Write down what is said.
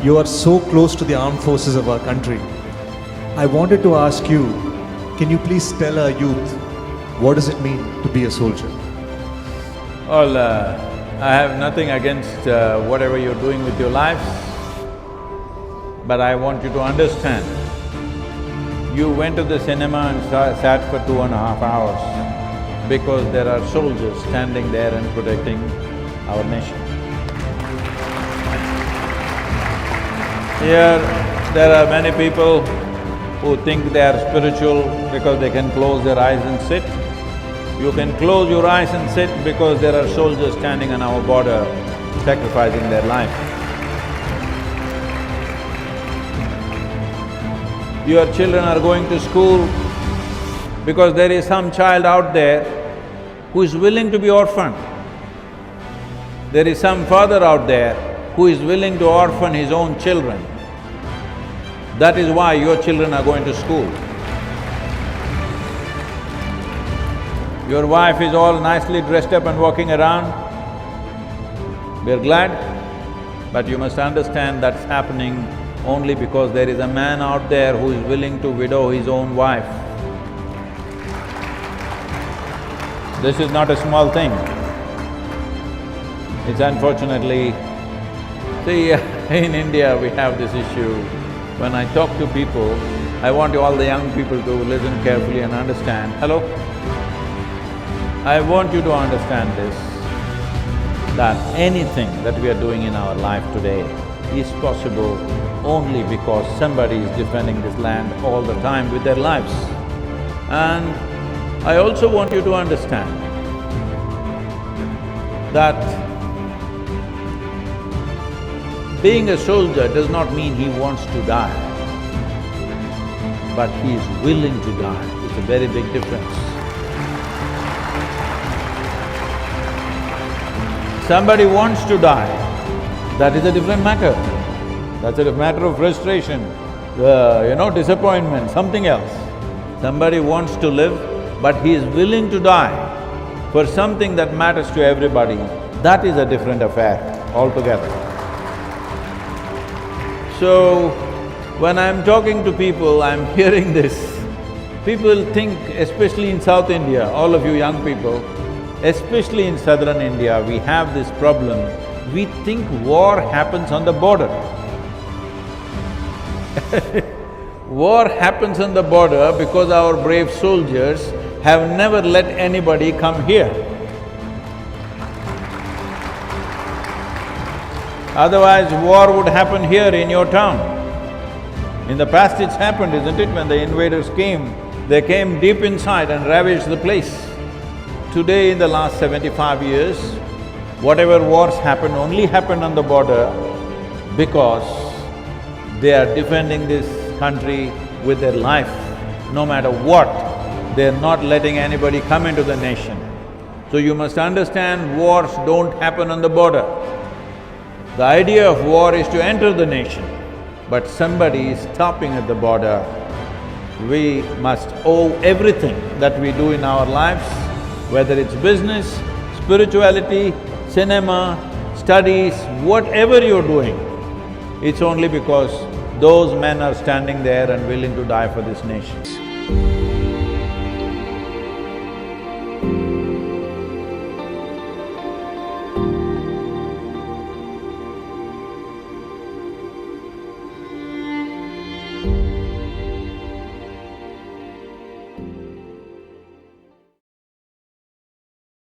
You are so close to the armed forces of our country. I wanted to ask you, can you please tell our youth, what does it mean to be a soldier? Well, I have nothing against whatever you're doing with your lives, but I want you to understand, you went to the cinema and sat for 2.5 hours because there are soldiers standing there and protecting our nation. Here, there are many people who think they are spiritual because they can close their eyes and sit. You can close your eyes and sit because there are soldiers standing on our border sacrificing their life. Your children are going to school because there is some child out there who is willing to be orphaned. There is some father out there who is willing to orphan his own children. That is why your children are going to school. Your wife is all nicely dressed up and walking around. We're glad, but you must understand that's happening only because there is a man out there who is willing to widow his own wife. This is not a small thing. It's unfortunately… See, in India we have this issue. When I talk to people, I want all the young people to listen carefully and understand. Hello? I want you to understand this, that anything that we are doing in our life today is possible only because somebody is defending this land all the time with their lives. And I also want you to understand that being a soldier does not mean he wants to die, but he is willing to die. It's a very big difference. Somebody wants to die, that is a different matter. That's a matter of frustration, disappointment, something else. Somebody wants to live, but he is willing to die for something that matters to everybody. That is a different affair altogether. So, when I'm talking to people, I'm hearing this. People think, especially in South India, all of you young people, especially in southern India, we have this problem. We think war happens on the border. War happens on the border because our brave soldiers have never let anybody come here. Otherwise, war would happen here in your town. In the past it's happened, isn't it? When the invaders came, they came deep inside and ravaged the place. Today, in the last 75 years, whatever wars happen only happened on the border because they are defending this country with their life. No matter what, they're not letting anybody come into the nation. So you must understand, wars don't happen on the border. The idea of war is to enter the nation, but somebody is stopping at the border. We must owe everything that we do in our lives, whether it's business, spirituality, cinema, studies, whatever you're doing, it's only because those men are standing there and willing to die for this nation.